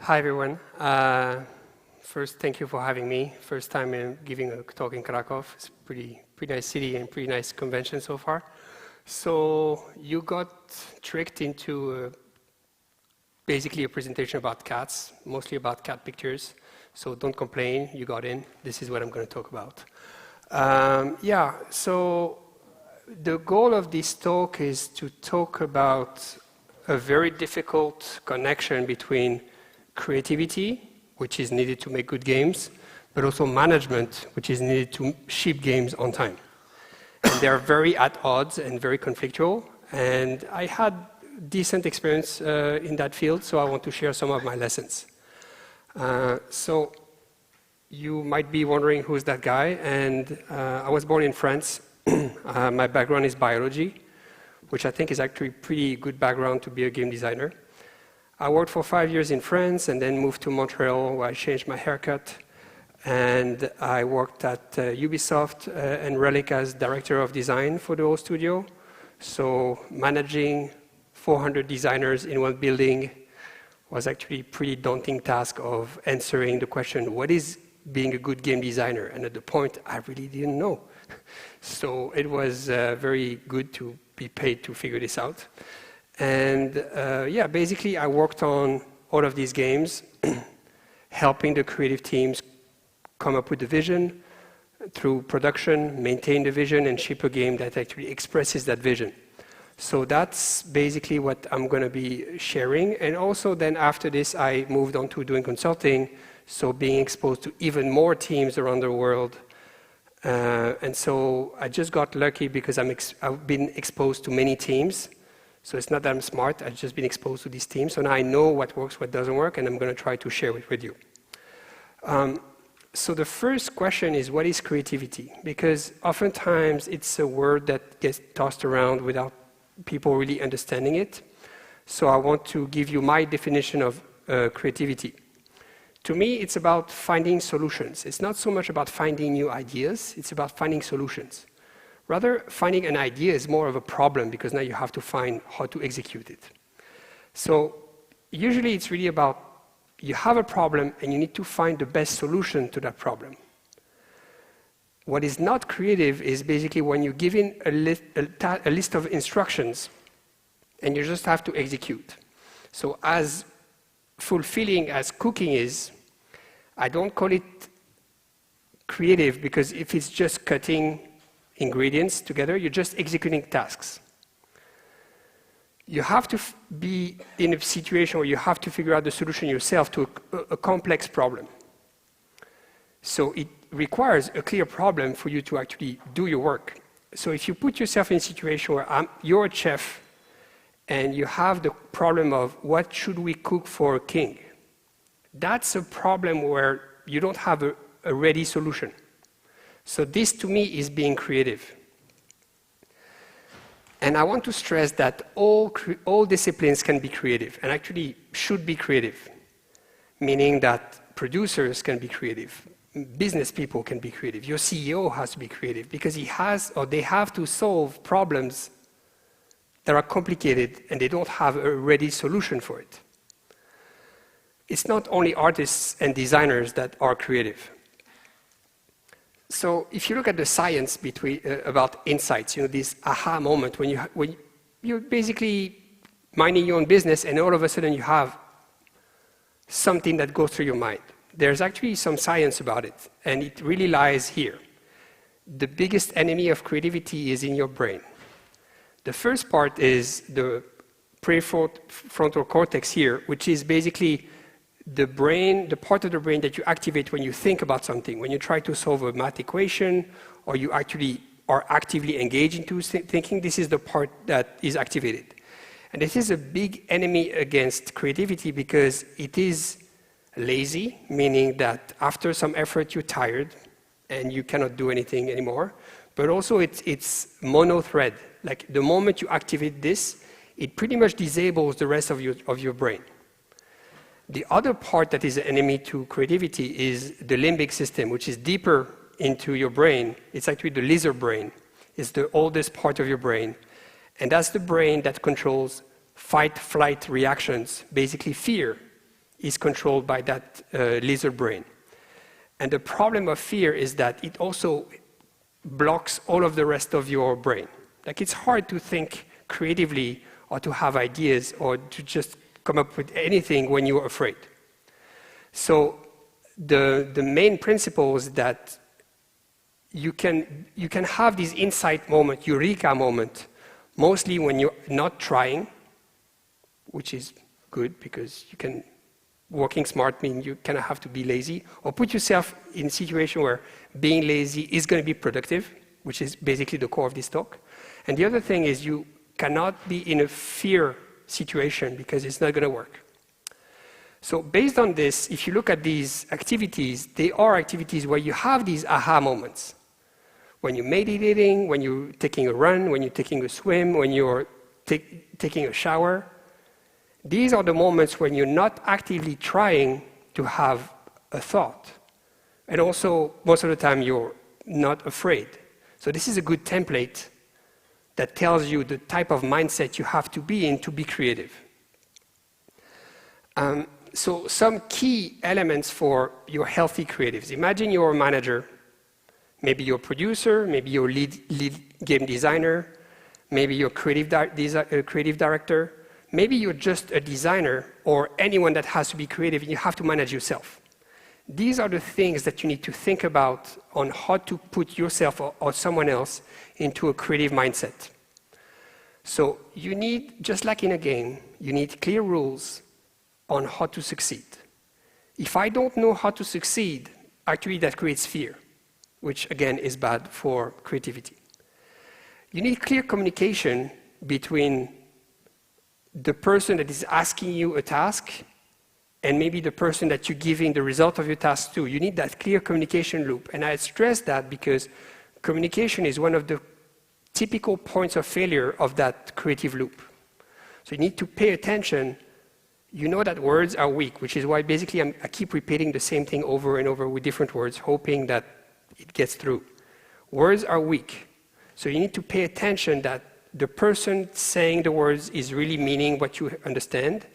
Hi, everyone. First, thank you for having me. First time in giving a talk in Krakow. It's pretty nice city and pretty nice convention so far. So you got tricked into basically a presentation about cats, mostly about cat pictures. So don't complain, you got in. This is what I'm going to talk about. So the goal of this talk is to talk about a very difficult connection between creativity, which is needed to make good games, but also management, which is needed to ship games on time. And they are very at odds and very conflictual. And I had decent experience in that field, so I want to share some of my lessons. So you might be wondering who's that guy, and I was born in France. My background is biology, which I think is actually a pretty good background to be a game designer. I worked for 5 years in France and then moved to Montreal, where I changed my haircut. And I worked at Ubisoft and Relic as director of design for the whole studio. So managing 400 designers in one building was actually a pretty daunting task of answering the question, what is being a good game designer? And at the point, I really didn't know. So it was very good to be paid to figure this out. And basically I worked on all of these games, helping the creative teams come up with the vision through production, maintain the vision, and ship a game that actually expresses that vision. So that's basically what I'm going to be sharing. And also then after this, I moved on to doing consulting, so being exposed to even more teams around the world. And so I just got lucky because I've been exposed to many teams. So it's not that I'm smart, I've just been exposed to these teams. So now I know what works, what doesn't work, and I'm going to try to share it with you. So the first question is, what is creativity? Because oftentimes it's a word that gets tossed around without people really understanding it. So I want to give you my definition of creativity. To me, it's about finding solutions. It's not so much about finding new ideas, it's about finding solutions. Rather, finding an idea is more of a problem because now you have to find how to execute it. So usually it's really about you have a problem and you need to find the best solution to that problem. What is not creative is basically when you give in a list of instructions and you just have to execute. So as fulfilling as cooking is, I don't call it creative because if it's just cutting ingredients together, you're just executing tasks. You have to be in a situation where you have to figure out the solution yourself to a complex problem. So it requires a clear problem for you to actually do your work. So if you put yourself in a situation where you're a chef and you have the problem of what should we cook for a king, that's a problem where you don't have a ready solution. So this, to me, is being creative. And I want to stress that all disciplines can be creative, and actually should be creative, meaning that producers can be creative, business people can be creative, your CEO has to be creative, because they have to solve problems that are complicated, and they don't have a ready solution for it. It's not only artists and designers that are creative. So if you look at the science about insights, this aha moment when you're basically minding your own business and all of a sudden you have something that goes through your mind. There's actually some science about it, and it really lies here. The biggest enemy of creativity is in your brain. The first part is the prefrontal cortex here, which is basically the part of the brain that you activate when you think about something, when you try to solve a math equation, or you actually are actively engaged into thinking. This is the part that is activated. And this is a big enemy against creativity because it is lazy, meaning that after some effort you're tired and you cannot do anything anymore. But also it's mono-thread. Like the moment you activate this, it pretty much disables the rest of your brain. The other part that is an enemy to creativity is the limbic system, which is deeper into your brain. It's actually the lizard brain. It's the oldest part of your brain. And that's the brain that controls fight-flight reactions, basically fear. is controlled by that lizard brain. And the problem of fear is that it also blocks all of the rest of your brain. Like it's hard to think creatively or to have ideas or to just come up with anything when you're afraid. So the main principle is that you can have this insight moment, eureka moment, mostly when you're not trying, which is good because you can, working smart means you kind of have to be lazy, or put yourself in a situation where being lazy is going to be productive, which is basically the core of this talk. And the other thing is you cannot be in a fear situation because it's not going to work. So based on this, if you look at these activities, they are activities where you have these aha moments. When you're meditating, when you're taking a run, when you're taking a swim, when you're taking a shower. These are the moments when you're not actively trying to have a thought. And also, most of the time, you're not afraid. So this is a good template that tells you the type of mindset you have to be in to be creative. So some key elements for your healthy creatives. Imagine you're a manager. Maybe you're a producer, maybe you're a lead game designer, maybe you're a creative director, maybe you're just a designer or anyone that has to be creative and you have to manage yourself. These are the things that you need to think about on how to put yourself or someone else into a creative mindset. So you need, just like in a game, you need clear rules on how to succeed. If I don't know how to succeed, actually that creates fear, which again is bad for creativity. You need clear communication between the person that is asking you a task and maybe the person that you're giving the result of your task to. You need that clear communication loop. And I stress that because communication is one of the typical points of failure of that creative loop. So you need to pay attention. You know that words are weak, which is why basically I keep repeating the same thing over and over with different words, hoping that it gets through. Words are weak. So you need to pay attention that the person saying the words is really meaning what you understand,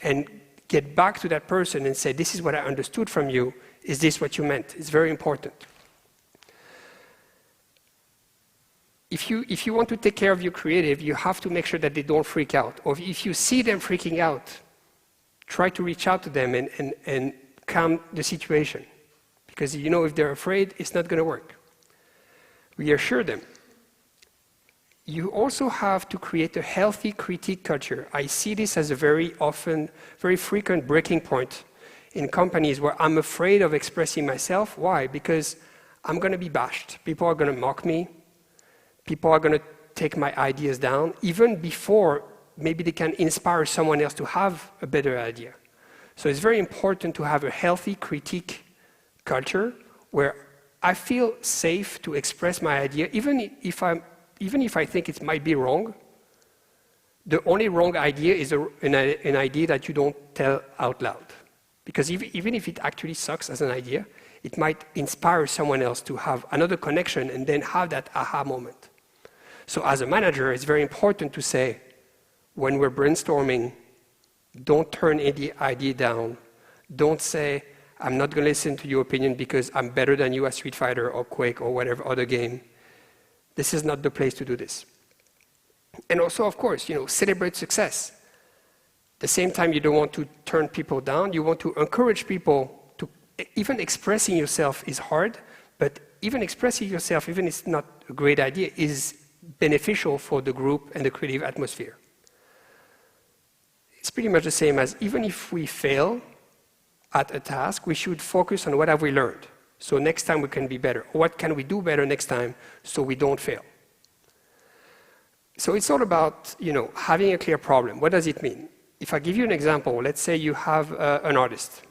and get back to that person and say, this is what I understood from you. Is this what you meant? It's very important. If you want to take care of your creative, you have to make sure that they don't freak out. Or if you see them freaking out, try to reach out to them and calm the situation. Because you know if they're afraid, it's not going to work. Reassure them. You also have to create a healthy critique culture. I see this as a very frequent breaking point in companies where I'm afraid of expressing myself. Why? Because I'm going to be bashed. People are going to mock me. People are going to take my ideas down, even before maybe they can inspire someone else to have a better idea. So it's very important to have a healthy critique culture where I feel safe to express my idea, even if I think it might be wrong. The only wrong idea is an idea that you don't tell out loud. Because even if it actually sucks as an idea, it might inspire someone else to have another connection and then have that aha moment. So as a manager, it's very important to say, when we're brainstorming, don't turn any idea down. Don't say, I'm not going to listen to your opinion because I'm better than you at Street Fighter or Quake or whatever other game. This is not the place to do this. And also, of course, celebrate success. At the same time, you don't want to turn people down. You want to encourage people to, even expressing yourself is hard, but even expressing yourself, even if it's not a great idea, is beneficial for the group and the creative atmosphere. It's pretty much the same as even if we fail at a task, we should focus on what have we learned. So next time we can be better. What can we do better next time so we don't fail? So it's all about, having a clear problem. What does it mean? If I give you an example, let's say you have an artist.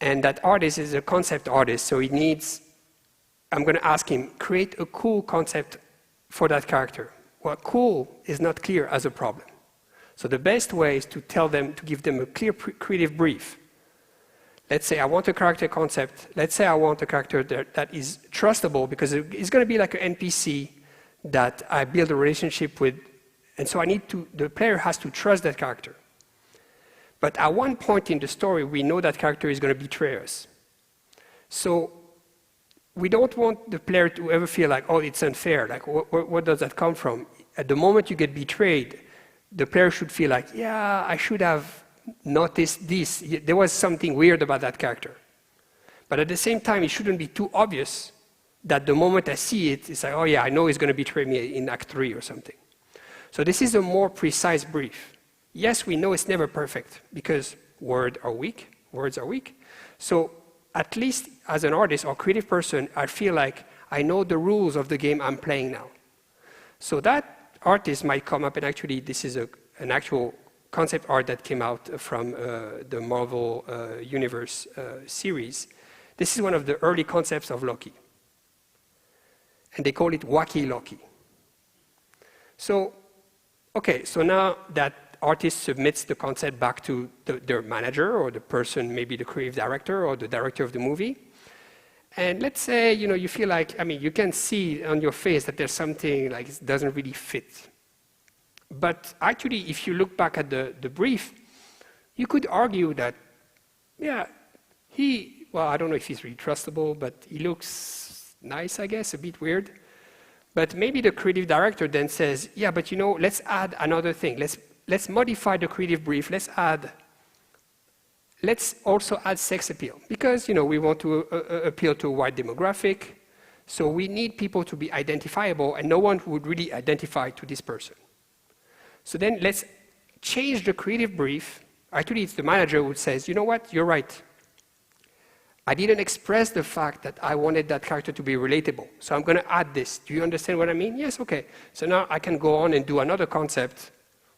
And that artist is a concept artist, so I'm going to ask him, create a cool concept for that character. Well, cool is not clear as a problem. So the best way is to give them a clear creative brief. Let's say I want a character concept. Let's say I want a character that is trustable because it's going to be like an NPC that I build a relationship with. And so the player has to trust that character. But at one point in the story, we know that character is going to betray us. So we don't want the player to ever feel like, oh, it's unfair. Like, where does that come from? At the moment you get betrayed, the player should feel like, yeah, I should have noticed this. There was something weird about that character. But at the same time, it shouldn't be too obvious that the moment I see it, it's like, oh yeah, I know he's going to betray me in Act 3 or something. So this is a more precise brief. Yes, we know it's never perfect because words are weak. So at least as an artist or creative person, I feel like I know the rules of the game I'm playing now. So that artist might come up, and actually this is an actual concept art that came out from the Marvel Universe series. This is one of the early concepts of Loki. And they call it Wacky Loki. So, okay, so now that artist submits the concept back to their manager or the person, maybe the creative director or the director of the movie. And let's say, you feel like, you can see on your face that there's something like it doesn't really fit. But actually, if you look back at the brief, you could argue that, yeah, well, I don't know if he's really trustable, but he looks nice, I guess, a bit weird. But maybe the creative director then says, yeah, but let's add another thing. Let's modify the creative brief. Let's also add sex appeal. Because, we want to appeal to a wide demographic. So we need people to be identifiable, and no one would really identify to this person. So then let's change the creative brief. Actually, it's the manager who says, you know what, you're right. I didn't express the fact that I wanted that character to be relatable. So I'm going to add this. Do you understand what I mean? Yes, okay. So now I can go on and do another concept,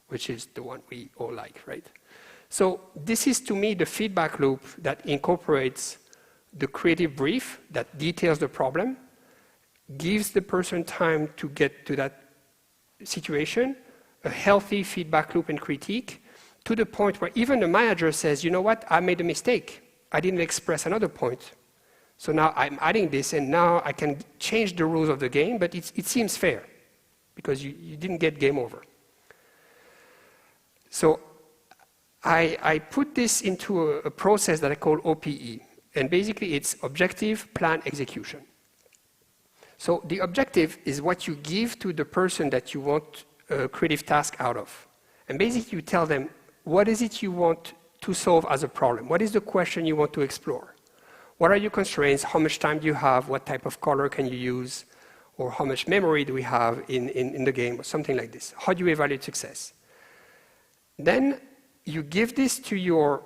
which is the one we all like, right? So this is, to me, the feedback loop that incorporates the creative brief that details the problem, gives the person time to get to that situation, a healthy feedback loop and critique, to the point where even the manager says, you know what, I made a mistake. I didn't express another point. So now I'm adding this, and now I can change the rules of the game, but it seems fair, because you didn't get game over. So I put this into a process that I call OPE, and basically it's objective, plan, execution. So the objective is what you give to the person that you want a creative task out of. And basically you tell them, what is it you want to solve as a problem? What is the question you want to explore? What are your constraints? How much time do you have? What type of color can you use? Or how much memory do we have in the game? Or something like this. How do you evaluate success? Then you give this to your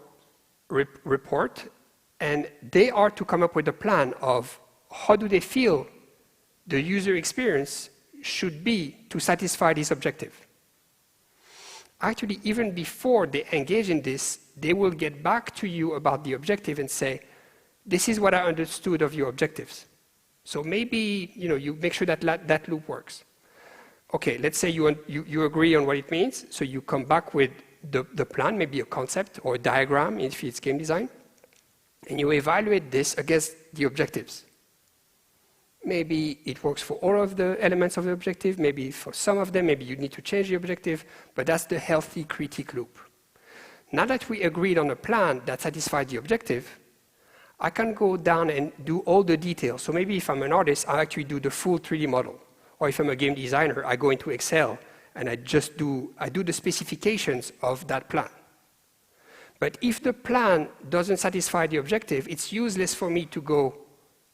report, and they are to come up with a plan of how do they feel the user experience should be to satisfy this objective. Actually, even before they engage in this, they will get back to you about the objective and say, this is what I understood of your objectives. So maybe you make sure that that loop works. Okay, let's say you agree on what it means, so you come back with the plan, maybe a concept or a diagram if it's game design, and you evaluate this against the objectives. Maybe it works for all of the elements of the objective, maybe for some of them, maybe you need to change the objective, but that's the healthy critique loop. Now that we agreed on a plan that satisfies the objective, I can go down and do all the details. So maybe if I'm an artist, I actually do the full 3D model. Or if I'm a game designer, I go into Excel and I do the specifications of that plan. But if the plan doesn't satisfy the objective, it's useless for me to go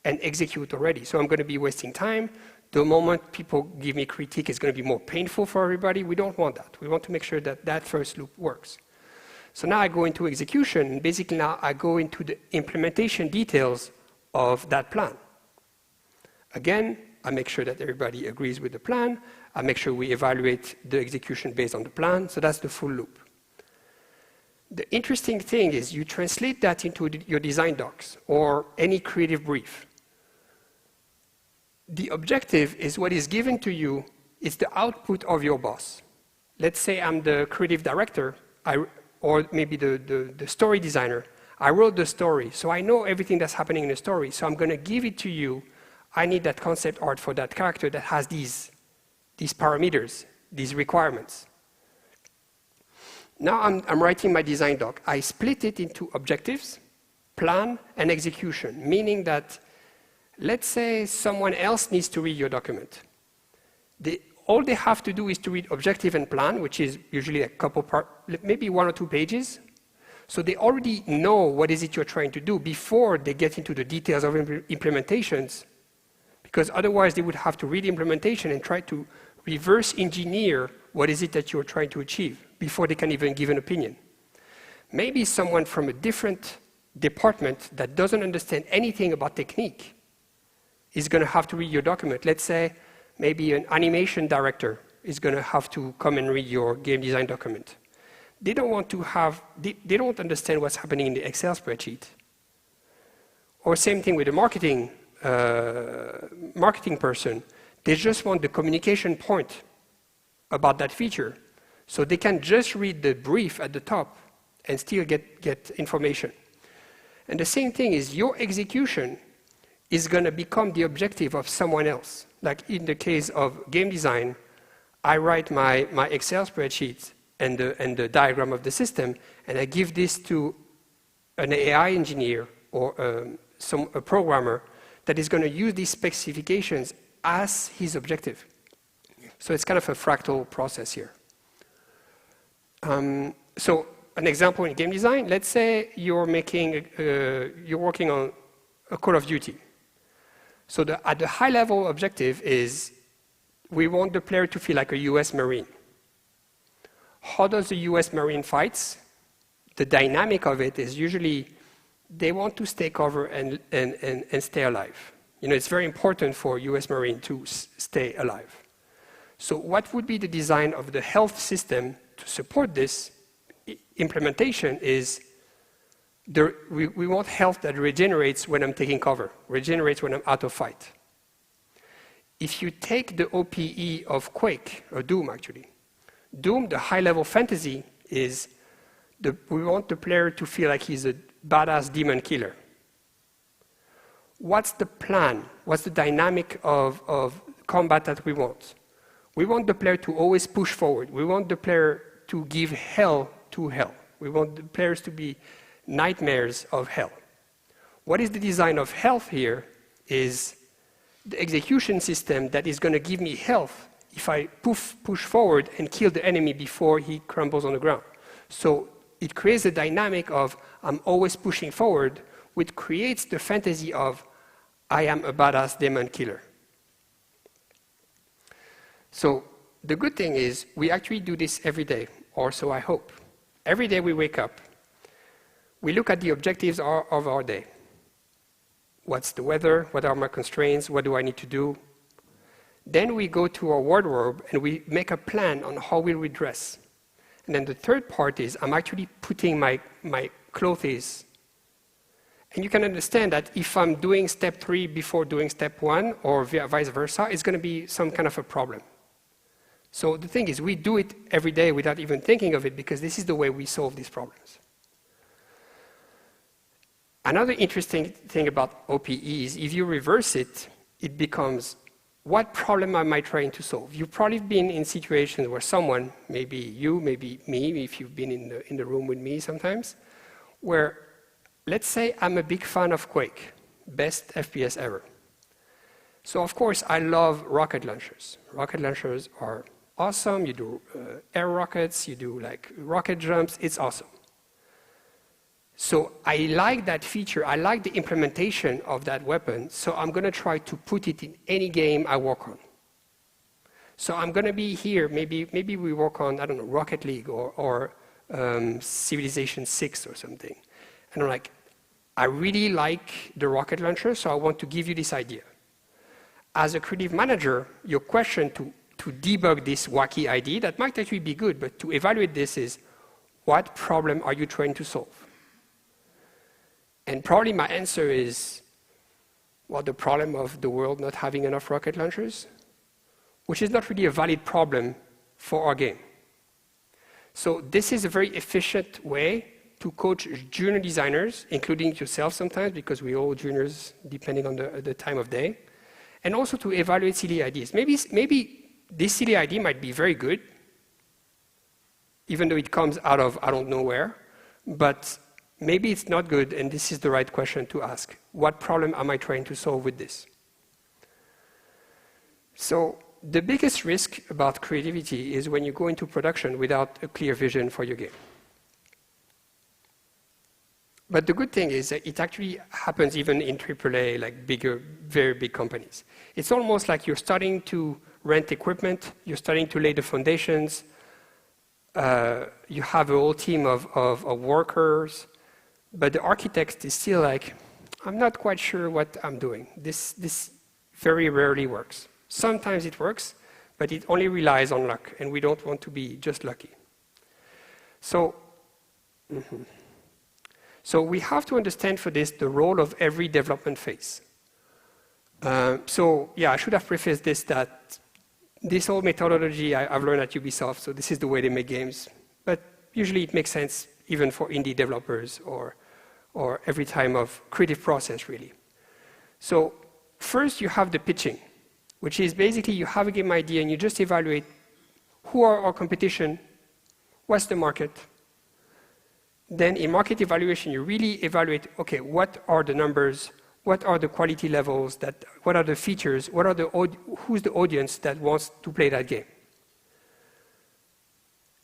and execute already. So I'm going to be wasting time. The moment people give me critique, it's going to be more painful for everybody. We don't want that. We want to make sure that that first loop works. So now I go into execution, and basically now I go into the implementation details of that plan. Again, I make sure that everybody agrees with the plan. I make sure we evaluate the execution based on the plan. So that's the full loop. The interesting thing is you translate that into your design docs or any creative brief. The objective is what is given to you is the output of your boss. Let's say I'm the creative director, or maybe the story designer. I wrote the story, so I know everything that's happening in the story, so I'm going to give it to you. I need that concept art for that character that has these parameters, these requirements. Now I'm writing my design doc. I split it into objectives, plan, and execution, meaning that let's say someone else needs to read your document. All they have to do is to read objective and plan, which is usually a couple maybe 1 or 2 pages. So they already know what is it you're trying to do before they get into the details of implementations, because otherwise they would have to read implementation and try to reverse engineer what is it that you're trying to achieve before they can even give an opinion. Maybe someone from a different department that doesn't understand anything about technique is going to have to read your document. Let's say maybe an animation director is going to have to come and read your game design document. They don't want to have, they don't understand what's happening in the Excel spreadsheet. Or same thing with the marketing person. They just want the communication point about that feature. So they can just read the brief at the top and still get information. And the same thing is your execution is going to become the objective of someone else. Like in the case of game design, I write my Excel spreadsheet and the diagram of the system, and I give this to an AI engineer or a programmer that is going to use these specifications as his objective. So it's kind of a fractal process here. So an example in game design, let's say you're working on a Call of Duty. So at the high level objective is we want the player to feel like a US Marine. How does the US Marine fights? The dynamic of it is usually they want to stay cover and stay alive. You know, it's very important for US Marine to stay alive. So what would be the design of the health system to support this implementation is we want health that regenerates when I'm taking cover, regenerates when I'm out of fight. If you take the OPE of Quake, or Doom actually, Doom, the high-level fantasy is we want the player to feel like he's a badass demon killer. What's the plan? What's the dynamic of combat that we want? We want the player to always push forward. We want the player to give hell to hell. We want the players to be nightmares of hell. What is the design of health here is the execution system that is going to give me health if I push forward and kill the enemy before he crumbles on the ground. So it creates a dynamic of I'm always pushing forward, which creates the fantasy of I am a badass demon killer. So the good thing is we actually do this every day, or so I hope. Every day we wake up, we look at the objectives of our day. What's the weather? What are my constraints? What do I need to do? Then we go to our wardrobe and we make a plan on how we'll dress. And then the third part is I'm actually putting my clothes. And you can understand that if I'm doing step 3 before doing step 1 or vice versa, it's going to be some kind of a problem. So the thing is we do it every day without even thinking of it because this is the way we solve these problems. Another interesting thing about OPE is if you reverse it, it becomes what problem am I trying to solve? You've probably been in situations where someone, maybe you, maybe me, if you've been in the room with me sometimes, where let's say I'm a big fan of Quake, best FPS ever. So of course I love rocket launchers. Rocket launchers are awesome. You do air rockets, you do like rocket jumps, it's awesome. So I like that feature, I like the implementation of that weapon, so I'm going to try to put it in any game I work on. So I'm going to be here, maybe we work on, I don't know, Rocket League or Civilization 6 or something. And I'm like, I really like the rocket launcher, so I want to give you this idea. As a creative manager, your question to debug this wacky idea, that might actually be good, but to evaluate this is, what problem are you trying to solve? And probably my answer is, well, the problem of the world not having enough rocket launchers, which is not really a valid problem for our game. So this is a very efficient way to coach junior designers, including yourself sometimes, because we're all juniors depending on the time of day, and also to evaluate silly ideas. Maybe this silly idea might be very good, even though it comes out of I don't know where, but maybe it's not good, and this is the right question to ask. What problem am I trying to solve with this? So the biggest risk about creativity is when you go into production without a clear vision for your game. But the good thing is that it actually happens even in AAA, like bigger, very big companies. It's almost like you're starting to rent equipment, you're starting to lay the foundations, you have a whole team of workers, but the architect is still like, I'm not quite sure what I'm doing. This very rarely works. Sometimes it works, but it only relies on luck, and we don't want to be just lucky. So, So we have to understand for this the role of every development phase. So yeah, I should have prefaced this that this whole methodology I've learned at Ubisoft, so this is the way they make games. But usually it makes sense even for indie developers or every time of creative process, really. So first you have the pitching, which is basically you have a game idea and you just evaluate who are our competition, what's the market. Then in market evaluation, you really evaluate, okay, what are the numbers, what are the quality levels, what are the features, who's the audience that wants to play that game.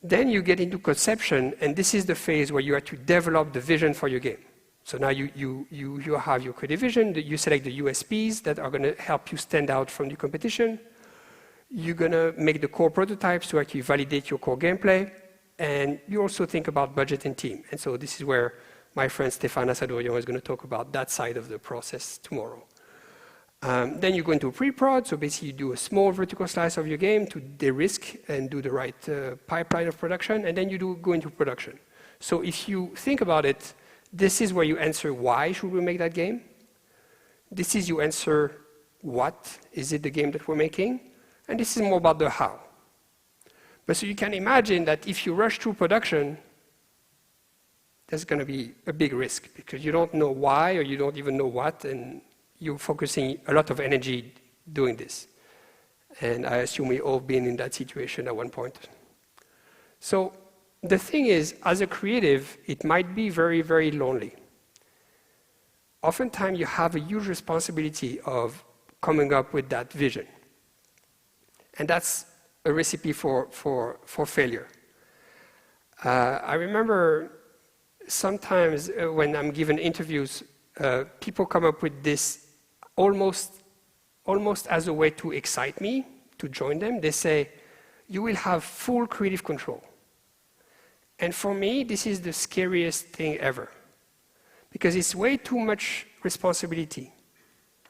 Then you get into conception, and this is the phase where you have to develop the vision for your game. So now you have your creative vision, you select the USPs that are going to help you stand out from the competition. You're going to make the core prototypes to actually validate your core gameplay. And you also think about budget and team. And so this is where my friend Stéphane Assadorian is going to talk about that side of the process tomorrow. Then you go into pre-prod, so basically you do a small vertical slice of your game to de-risk and do the right pipeline of production, and then you go into production. So if you think about it, this is where you answer why should we make that game. This is you answer what is it the game that we're making, and this is more about the how. But so you can imagine that if you rush through production, there's going to be a big risk because you don't know why or you don't even know what, and you're focusing a lot of energy doing this. And I assume we've all been in that situation at one point. So the thing is, as a creative, it might be very, very lonely. Oftentimes you have a huge responsibility of coming up with that vision. And that's a recipe for failure. I remember sometimes when I'm given interviews, people come up with this almost as a way to excite me, to join them. They say, you will have full creative control. And for me, this is the scariest thing ever. Because it's way too much responsibility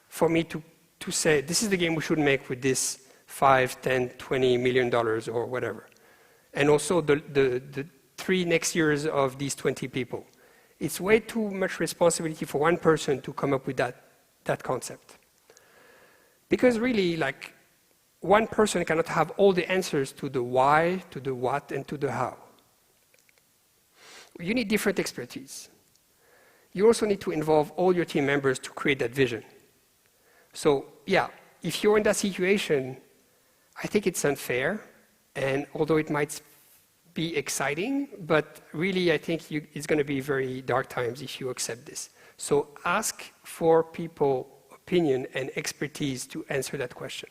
for me to say, this is the game we should make with this $5, $10, $20 million or whatever. And also the 3 next years of these 20 people. It's way too much responsibility for one person to come up with that concept. Because really, like, one person cannot have all the answers to the why, to the what, and to the how. You need different expertise. You also need to involve all your team members to create that vision. So, yeah, if you're in that situation, I think it's unfair, and although it might be exciting, but really I think it's going to be very dark times if you accept this. So ask for people's opinion and expertise to answer that question.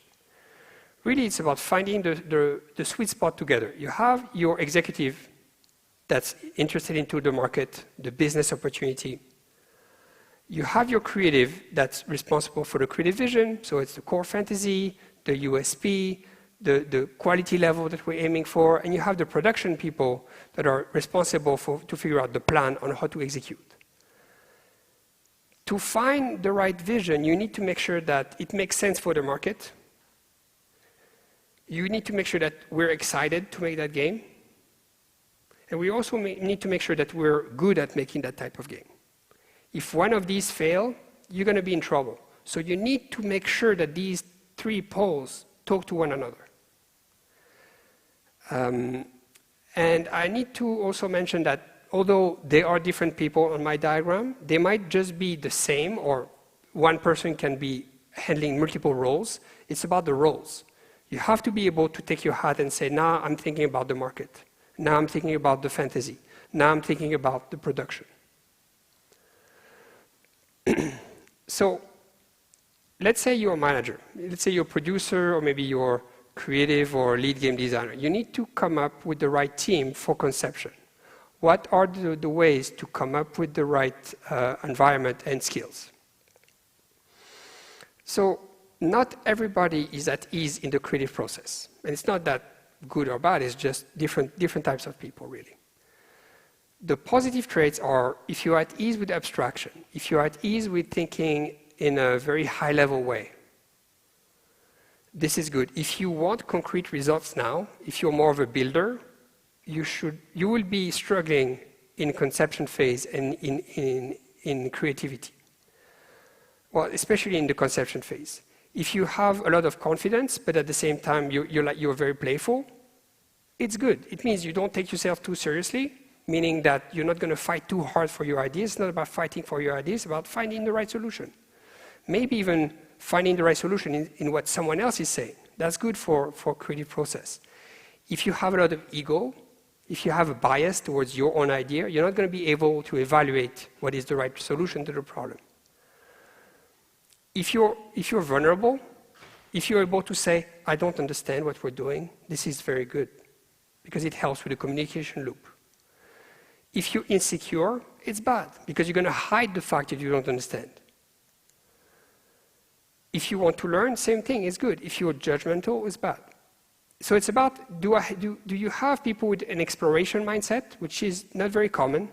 Really, it's about finding the sweet spot together. You have your executive that's interested into the market, the business opportunity. You have your creative that's responsible for the creative vision, so it's the core fantasy, the USP, the quality level that we're aiming for, and you have the production people that are responsible to figure out the plan on how to execute. To find the right vision, you need to make sure that it makes sense for the market. You need to make sure that we're excited to make that game. And we also need to make sure that we're good at making that type of game. If one of these fail, you're going to be in trouble. So you need to make sure that these 3 poles talk to one another. And I need to also mention that although there are different people on my diagram, they might just be the same, or one person can be handling multiple roles. It's about the roles. You have to be able to take your hat and say, nah, I'm thinking about the market. Now I'm thinking about the fantasy. Now I'm thinking about the production. So let's say you're a manager. Let's say you're a producer, or maybe you're creative or lead game designer. You need to come up with the right team for conception. What are the ways to come up with the right environment and skills? So not everybody is at ease in the creative process. And it's not that good or bad, it's just different types of people, really. The positive traits are if you're at ease with abstraction, if you're at ease with thinking in a very high-level way, this is good. If you want concrete results now, if you're more of a builder, you will be struggling in conception phase and in creativity. Well, especially in the conception phase. If you have a lot of confidence, but at the same time you're very playful, it's good. It means you don't take yourself too seriously, meaning that you're not going to fight too hard for your ideas. It's not about fighting for your ideas, it's about finding the right solution. Maybe even finding the right solution in what someone else is saying. That's good for creative process. If you have a lot of ego, if you have a bias towards your own idea, you're not going to be able to evaluate what is the right solution to the problem. If you're vulnerable, if you're able to say, I don't understand what we're doing, this is very good, because it helps with the communication loop. If you're insecure, it's bad, because you're going to hide the fact that you don't understand. If you want to learn, same thing, it's good. If you're judgmental, it's bad. So it's about, do you have people with an exploration mindset, which is not very common?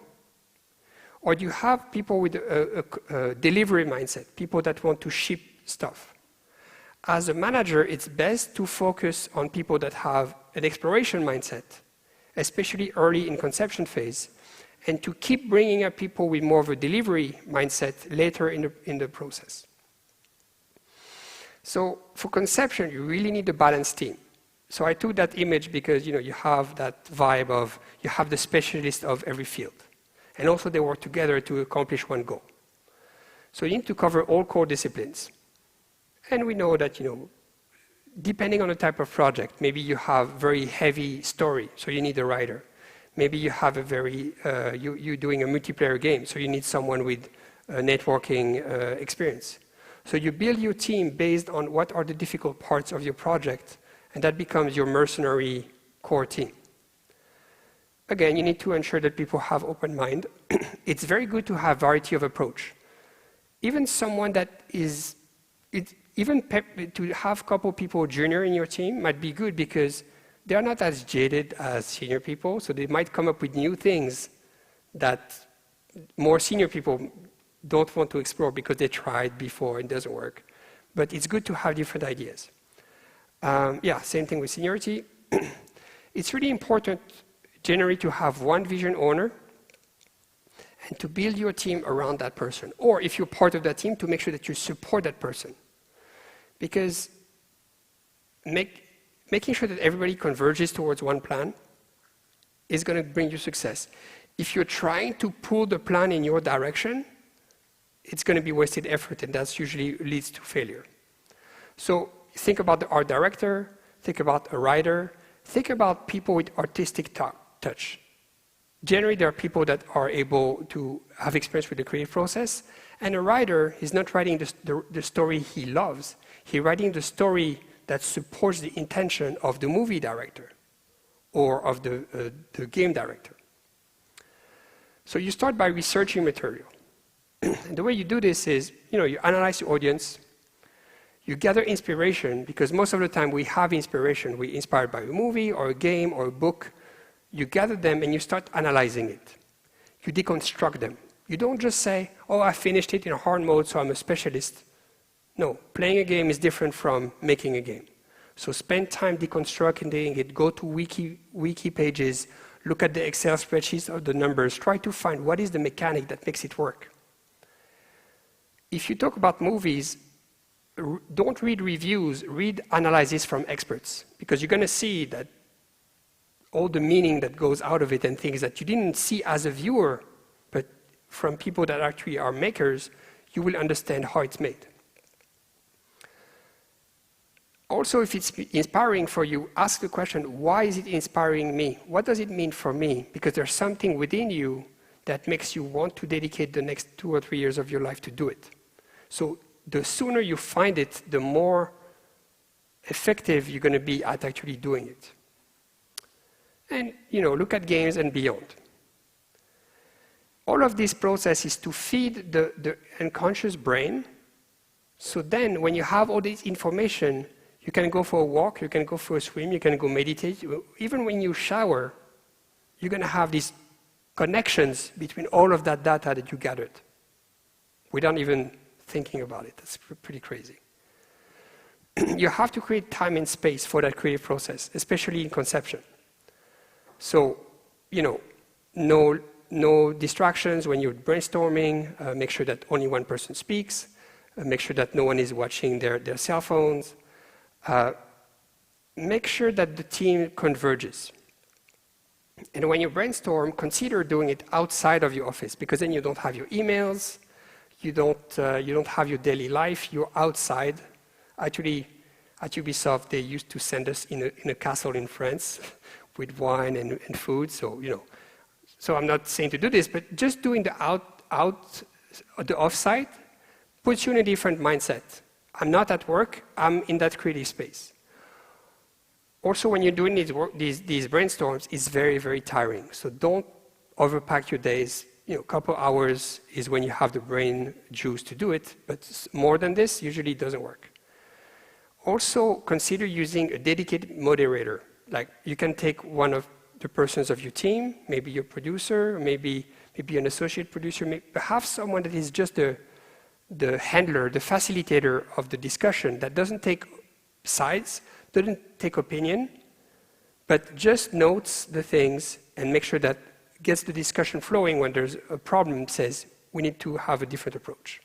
Or do you have people with a delivery mindset, people that want to ship stuff? As a manager, it's best to focus on people that have an exploration mindset, especially early in conception phase, and to keep bringing up people with more of a delivery mindset later in the process. So for conception, you really need a balanced team. So I took that image because you have that vibe of, you have the specialist of every field. And also they work together to accomplish one goal. So you need to cover all core disciplines. And we know that, depending on the type of project, maybe you have very heavy story, so you need a writer. Maybe you have you're doing a multiplayer game, so you need someone with networking experience. So you build your team based on what are the difficult parts of your project, and that becomes your mercenary core team. Again, you need to ensure that people have open mind. It's very good to have variety of approach. Even someone that is, to have a couple people junior in your team might be good because they're not as jaded as senior people, so they might come up with new things that more senior people don't want to explore because they tried before and it doesn't work. But it's good to have different ideas. Same thing with seniority. It's really important generally to have one vision owner and to build your team around that person. Or if you're part of that team, to make sure that you support that person. Because making sure that everybody converges towards one plan is going to bring you success. If you're trying to pull the plan in your direction, it's going to be wasted effort, and that usually leads to failure. So think about the art director, think about a writer, think about people with artistic touch. Generally, there are people that are able to have experience with the creative process, and a writer is not writing the story he loves. He's writing the story that supports the intention of the movie director or of the game director. So you start by researching material. And the way you do this is, you analyze your audience, you gather inspiration, because most of the time we have inspiration. We're inspired by a movie or a game or a book. You gather them and you start analyzing it. You deconstruct them. You don't just say, oh, I finished it in hard mode, so I'm a specialist. No, playing a game is different from making a game. So spend time deconstructing it, go to wiki pages, look at the Excel spreadsheets of the numbers, try to find what is the mechanic that makes it work. If you talk about movies, don't read reviews, read analysis from experts, because you're going to see that all the meaning that goes out of it and things that you didn't see as a viewer, but from people that actually are makers, you will understand how it's made. Also, if it's inspiring for you, ask the question, why is it inspiring me? What does it mean for me? Because there's something within you that makes you want to dedicate the next 2 or 3 years of your life to do it. So the sooner you find it, the more effective you're going to be at actually doing it. And, look at games and beyond. All of this process is to feed the unconscious brain. So then when you have all this information, you can go for a walk, you can go for a swim, you can go meditate. Even when you shower, you're going to have these connections between all of that data that you gathered without even thinking about it. That's pretty crazy. You have to create time and space for that creative process, especially in conception. So, no distractions when you're brainstorming. Make sure that only one person speaks. Make sure that no one is watching their cell phones. Make sure that the team converges. And when you brainstorm, consider doing it outside of your office, because then you don't have your emails, you don't have your daily life, you're outside. Actually, at Ubisoft, they used to send us in a castle in France with wine and food. So, so I'm not saying to do this, but just doing the offsite puts you in a different mindset. I'm not at work, I'm in that creative space. Also, when you're doing these brainstorms, it's very, very tiring. So don't overpack your days. A couple hours is when you have the brain juice to do it, but more than this usually doesn't work. Also, consider using a dedicated moderator. Like, you can take one of the persons of your team, maybe your producer, maybe an associate producer, maybe have someone that is just the handler, the facilitator of the discussion, that doesn't take sides, doesn't take opinion, but just notes the things and make sure that gets the discussion flowing when there's a problem, says we need to have a different approach.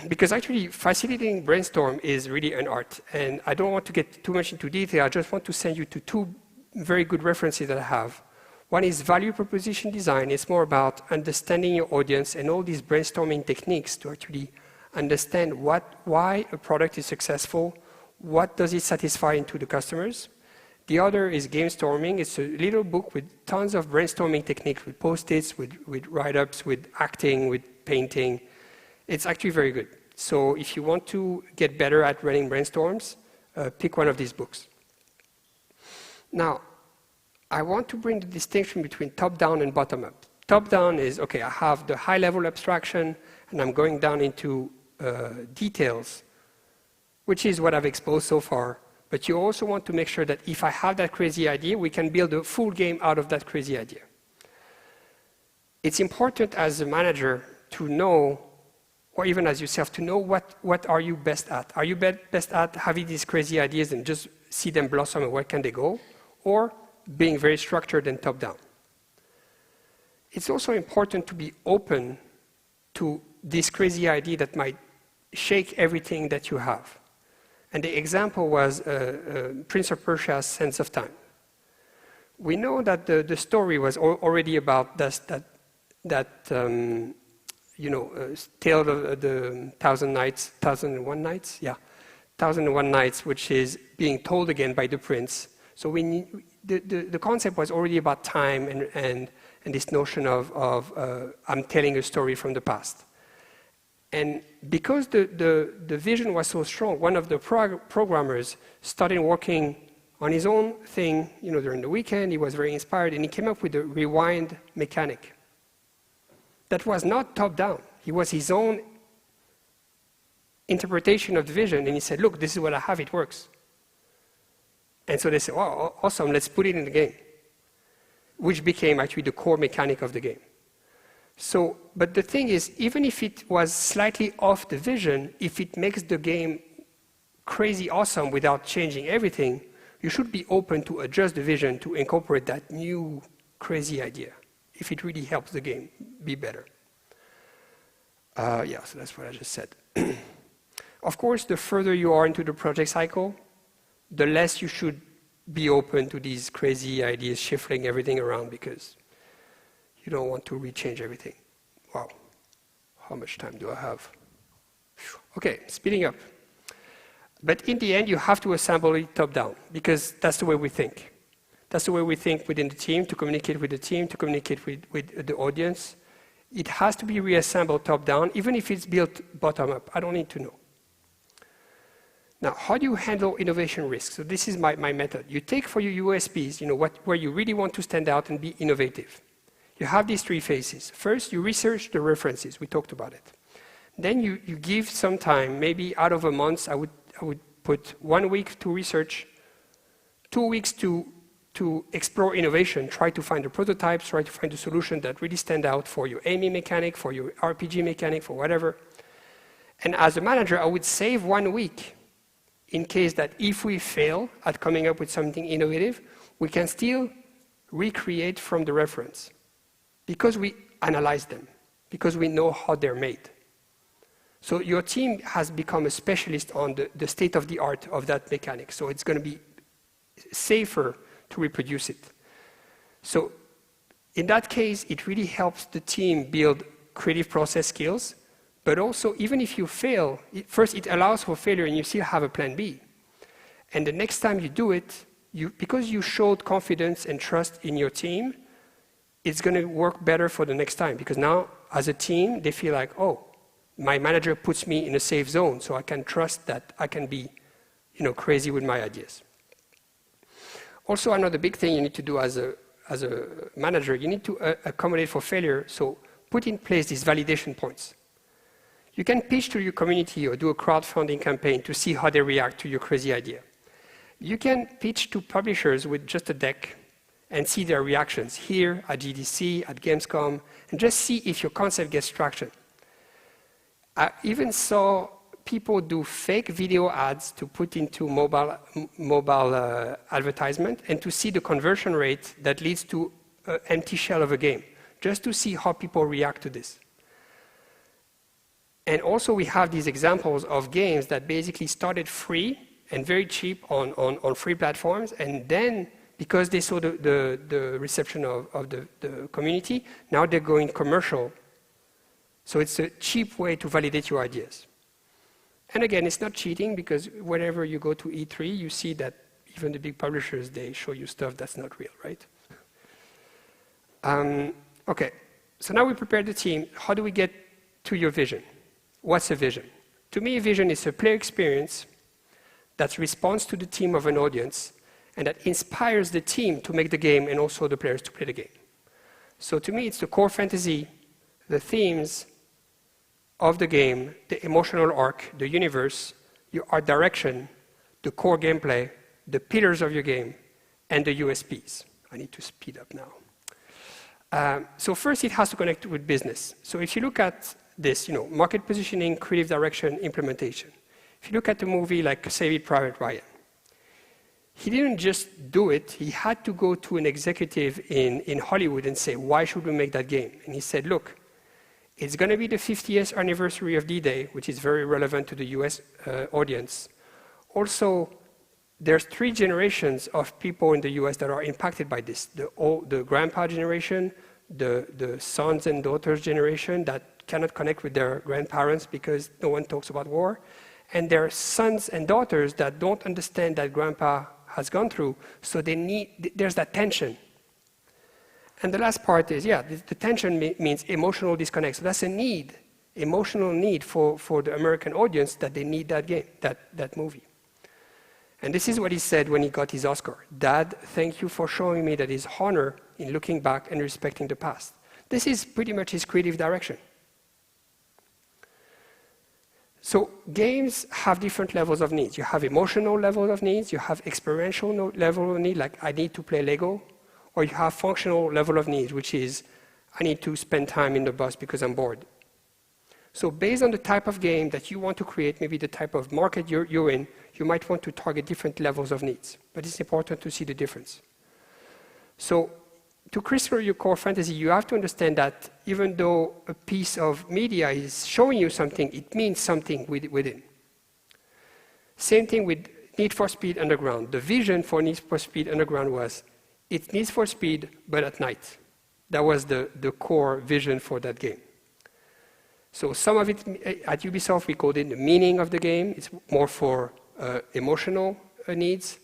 Because actually facilitating brainstorm is really an art, and I don't want to get too much into detail. I just want to send you to 2 very good references that I have. One is value proposition design. It's more about understanding your audience and all these brainstorming techniques to actually understand why a product is successful, what does it satisfy into the customers. The other is game storming. It's a little book with tons of brainstorming techniques, with post-its, with write-ups, with acting, with painting. It's actually very good. So if you want to get better at running brainstorms, pick one of these books. Now, I want to bring the distinction between top-down and bottom-up. Top-down is, okay, I have the high-level abstraction, and I'm going down into details, which is what I've exposed so far. But you also want to make sure that if I have that crazy idea, we can build a full game out of that crazy idea. It's important as a manager to know, or even as yourself, to know what are you best at. Are you best at having these crazy ideas and just see them blossom and where can they go? Or being very structured and top-down. It's also important to be open to this crazy idea that might shake everything that you have. And the example was Prince of Persia's Sands of Time. We know that the story was already about tale of the 1001 Nights? Yeah, 1001 Nights, which is being told again by the prince. So the concept was already about time and this notion of I'm telling a story from the past. And because the vision was so strong, one of the programmers started working on his own thing, during the weekend. He was very inspired, and he came up with a rewind mechanic. That was not top-down. He was his own interpretation of the vision, and he said, look, this is what I have, it works. And so they said, wow, awesome, let's put it in the game, which became actually the core mechanic of the game. So, but the thing is, even if it was slightly off the vision, if it makes the game crazy awesome without changing everything, you should be open to adjust the vision to incorporate that new crazy idea, if it really helps the game be better. Yeah, so that's what I just said. Of course, the further you are into the project cycle, the less you should be open to these crazy ideas, shuffling everything around, because you don't want to rechange everything. Wow, how much time do I have? Okay, speeding up. But in the end, you have to assemble it top-down, because that's the way we think. That's the way we think within the team, to communicate with the team, to communicate with the audience. It has to be reassembled top-down, even if it's built bottom-up. I don't need to know. Now, how do you handle innovation risk? So this is my method. You take for your USPs, where you really want to stand out and be innovative. You have these three phases. First, you research the references. We talked about it. Then you give some time, maybe out of a month, I would put 1 week to research, 2 weeks to explore innovation, try to find the prototypes, try to find the solution that really stand out for your aiming mechanic, for your RPG mechanic, for whatever. And as a manager, I would save 1 week in case that if we fail at coming up with something innovative, we can still recreate from the reference because we analyze them, because we know how they're made. So your team has become a specialist on the state of the art of that mechanic. So it's going to be safer to reproduce it. So in that case, it really helps the team build creative process skills, but also even if you fail, first it allows for failure and you still have a plan B. And the next time you do it, because you showed confidence and trust in your team, it's going to work better for the next time. Because now, as a team, they feel like, oh, my manager puts me in a safe zone, so I can trust that I can be, crazy with my ideas. Also, another big thing you need to do as a manager, you need to accommodate for failure, so put in place these validation points. You can pitch to your community or do a crowdfunding campaign to see how they react to your crazy idea. You can pitch to publishers with just a deck and see their reactions here, at GDC, at Gamescom, and just see if your concept gets traction. I even saw people do fake video ads to put into mobile advertisement and to see the conversion rate that leads to an empty shell of a game, just to see how people react to this. And also we have these examples of games that basically started free and very cheap on free platforms, and then because they saw the reception of the community, now they're going commercial. So it's a cheap way to validate your ideas. And again, it's not cheating, because whenever you go to E3, you see that even the big publishers, they show you stuff that's not real, right? Okay, so now we prepared the team. How do we get to your vision? What's a vision? To me, a vision is a player experience that responds to the theme of an audience and that inspires the team to make the game and also the players to play the game. So to me, it's the core fantasy, the themes of the game, the emotional arc, the universe, your art direction, the core gameplay, the pillars of your game, and the USPs. I need to speed up now. So first, it has to connect with business. So if you look at this, market positioning, creative direction, implementation. If you look at a movie like Saving Private Ryan, he didn't just do it. He had to go to an executive in Hollywood and say, why should we make that game? And he said, look, it's going to be the 50th anniversary of D-Day, which is very relevant to the US audience. Also, there's 3 generations of people in the US that are impacted by this. The grandpa generation, the sons and daughters generation that cannot connect with their grandparents because no one talks about war. And there are sons and daughters that don't understand that grandpa has gone through, so there's that tension. And the last part is, the tension means emotional disconnect. So that's a need, emotional need for the American audience, that they need that game, that movie. And this is what he said when he got his Oscar. Dad, thank you for showing me that his honor in looking back and respecting the past. This is pretty much his creative direction. So games have different levels of needs. You have emotional level of needs, you have experiential level of need, like I need to play Lego, or you have functional level of needs, which is I need to spend time in the bus because I'm bored. So based on the type of game that you want to create, maybe the type of market you're in, you might want to target different levels of needs. But it's important to see the difference. So to crystallize your core fantasy, you have to understand that even though a piece of media is showing you something, it means something within. Same thing with Need for Speed Underground. The vision for Need for Speed Underground was, it's Need for Speed, but at night. That was the core vision for that game. So some of it, at Ubisoft, we called it the meaning of the game. It's more for emotional needs.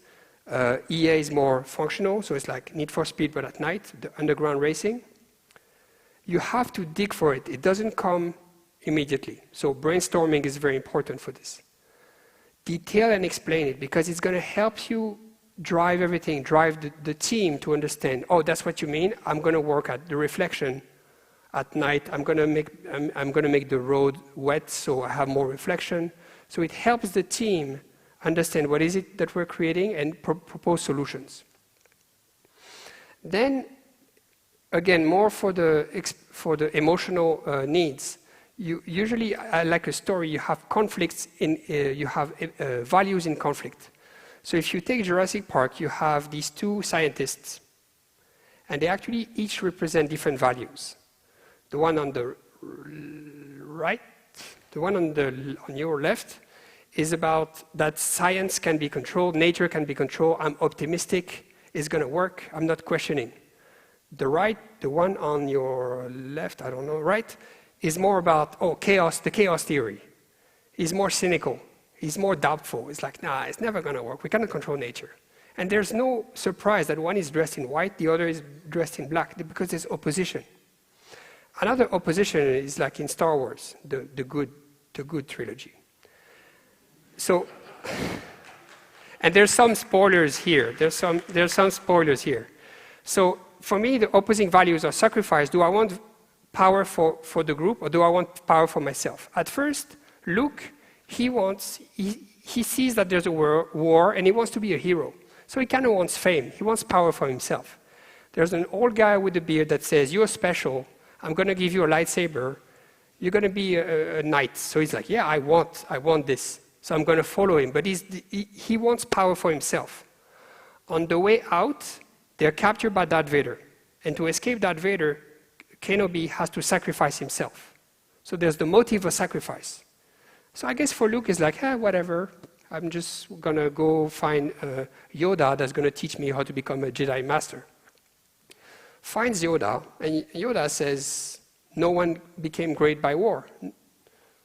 EA is more functional, so it's like Need for Speed, but at night, the underground racing. You have to dig for it. It doesn't come immediately. So brainstorming is very important for this. Detail and explain it, because it's going to help you drive everything, drive the team to understand, oh, that's what you mean. I'm going to work at the reflection at night. I'm going to make the road wet so I have more reflection. So it helps the team understand what is it that we're creating and propose solutions. Then, again, more for the emotional needs. Usually, like a story, you have conflicts you have values in conflict. So if you take Jurassic Park, you have these two scientists, and they actually each represent different values. The one on the right, the one on your left, is about that science can be controlled, nature can be controlled, I'm optimistic, it's going to work, I'm not questioning. The right, the one on your left, I don't know, right, is more about, oh, chaos, the chaos theory. He's more cynical, he's more doubtful. It's like, nah, it's never going to work, we cannot control nature. And there's no surprise that one is dressed in white, the other is dressed in black, because there's opposition. Another opposition is like in Star Wars, the good trilogy. So, and there's some spoilers here. There's some spoilers here. So for me, the opposing values are sacrifice. Do I want power for the group, or do I want power for myself? At first, Luke, he sees that there's a war, and he wants to be a hero. So he kind of wants fame. He wants power for himself. There's an old guy with a beard that says, "You're special. I'm going to give you a lightsaber. You're going to be a knight." So he's like, "Yeah, I want this. So I'm going to follow him." But he wants power for himself. On the way out, they're captured by Darth Vader. And to escape Darth Vader, Kenobi has to sacrifice himself. So there's the motive of sacrifice. So I guess for Luke, it's like, whatever. I'm just going to go find Yoda that's going to teach me how to become a Jedi Master. Finds Yoda, and Yoda says, "No one became great by war."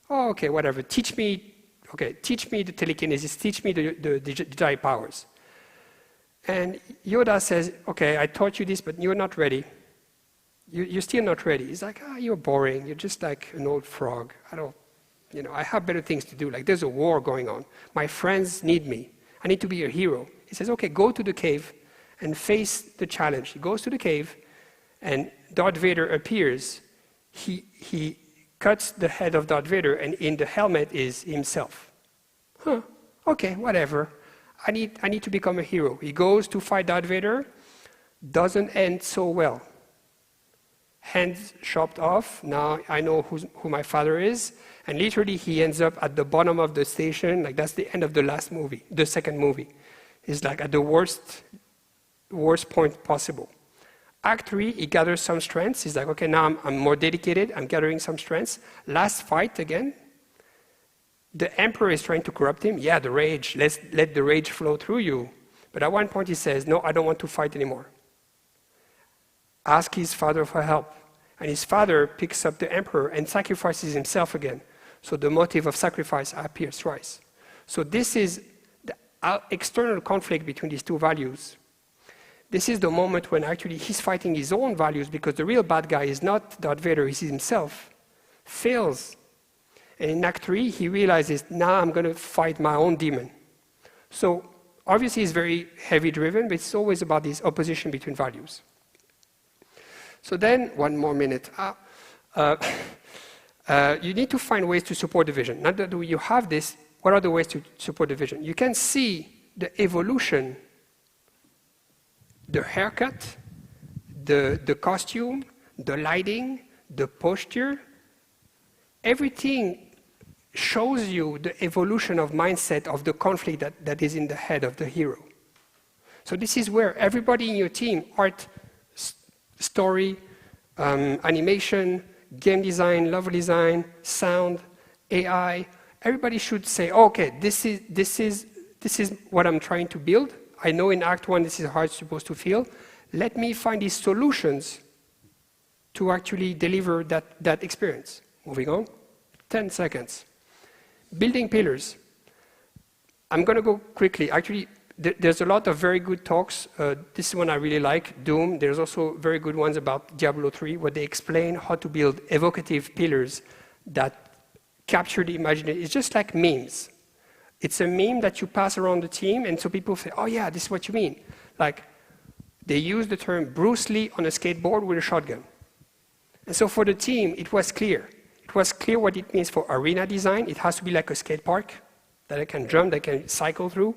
Oh, okay, whatever. Teach me the telekinesis, teach me the Jedi powers. And Yoda says, "Okay, I taught you this, but you're not ready. You're still not ready." He's like, "You're boring. You're just like an old frog. I have better things to do. Like, there's a war going on. My friends need me. I need to be a hero." He says, "Okay, go to the cave and face the challenge." He goes to the cave, and Darth Vader appears. He cuts the head of Darth Vader, and in the helmet is himself. Okay, whatever. I need to become a hero. He goes to fight Darth Vader. Doesn't end so well. Hands chopped off. Now I know who my father is. And literally he ends up at the bottom of the station. Like, that's the end of the last movie, the second movie. He's like at the worst point possible. Act 3, he gathers some strengths. He's like, okay, now I'm more dedicated. I'm gathering some strengths. Last fight again. The Emperor is trying to corrupt him. Yeah, the rage. Let the rage flow through you. But at one point he says, "No, I don't want to fight anymore." Ask his father for help. And his father picks up the Emperor and sacrifices himself again. So the motive of sacrifice appears twice. So this is the external conflict between these two values. This is the moment when actually he's fighting his own values, because the real bad guy is not Darth Vader, he's himself. Fails. And in Act 3, he realizes, now I'm going to fight my own demon. So obviously it's very heavy driven, but it's always about this opposition between values. So then, one more minute. You need to find ways to support the vision. Now that you have this, what are the ways to support the vision? You can see the evolution, the haircut, the costume, the lighting, the posture. Everything shows you the evolution of mindset of the conflict that is in the head of the hero. So this is where everybody in your team, art, story, animation, game design, level design, sound, AI, everybody should say, okay, this is what I'm trying to build. I know in Act 1 this is how it's supposed to feel. Let me find these solutions to actually deliver that experience. Moving on, 10 seconds. Building pillars. I'm going to go quickly. Actually, there's a lot of very good talks. This one I really like, Doom. There's also very good ones about Diablo 3, where they explain how to build evocative pillars that capture the imagination. It's just like memes. It's a meme that you pass around the team, and so people say, oh yeah, this is what you mean. Like, they use the term Bruce Lee on a skateboard with a shotgun. And so for the team, it was clear. It was clear what it means for arena design. It has to be like a skate park that I can jump, that I can cycle through.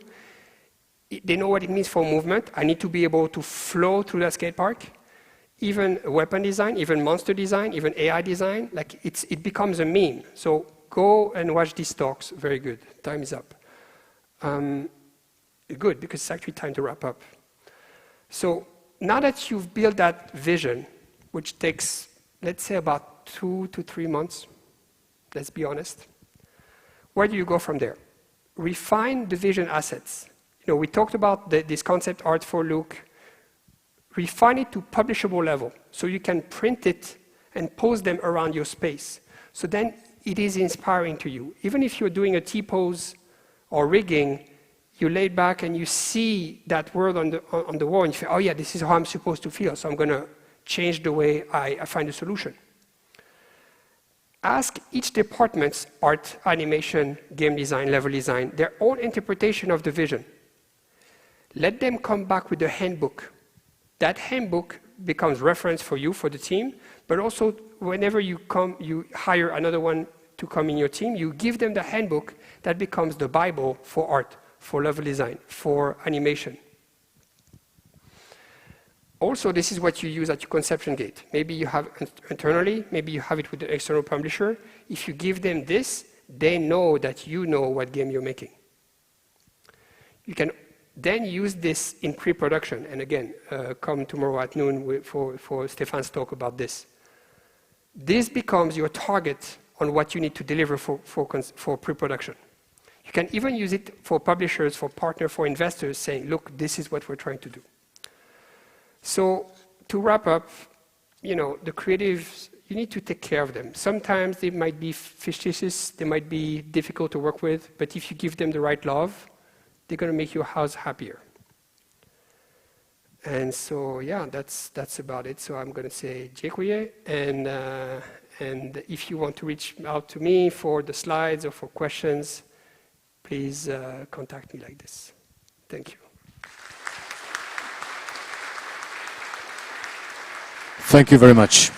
They know what it means for movement. I need to be able to flow through that skate park. Even weapon design, even monster design, even AI design, like it becomes a meme. So go and watch these talks. Very good. Time is up. Good, because it's actually time to wrap up. So now that you've built that vision, which takes, let's say, about 2 to 3 months, let's be honest, where do you go from there? Refine the vision assets. You know, we talked about this concept art for look. Refine it to publishable level, so you can print it and post them around your space. So then it is inspiring to you. Even if you're doing a T-pose or rigging, you lay back and you see that word on the wall and you say, oh yeah, this is how I'm supposed to feel, so I'm going to change the way I find a solution. Ask each department's art, animation, game design, level design, their own interpretation of the vision. Let them come back with a handbook. That handbook becomes reference for you, for the team, but also whenever you hire another one to come in your team, you give them the handbook that becomes the Bible for art, for level design, for animation. Also, this is what you use at your conception gate. Maybe you have internally, maybe you have it with an external publisher. If you give them this, they know that you know what game you're making. You can then use this in pre-production. And again, come tomorrow at noon for Stéphane's talk about this. This becomes your target on what you need to deliver for pre-production. You can even use it for publishers, for partners, for investors, saying, look, this is what we're trying to do. So to wrap up, you know, the creatives, you need to take care of them. Sometimes they might be fictitious, they might be difficult to work with, but if you give them the right love, they're going to make your house happier. And so, yeah, that's about it. So I'm going to say dziękuję, and if you want to reach out to me for the slides or for questions, please contact me like this. Thank you. Thank you very much.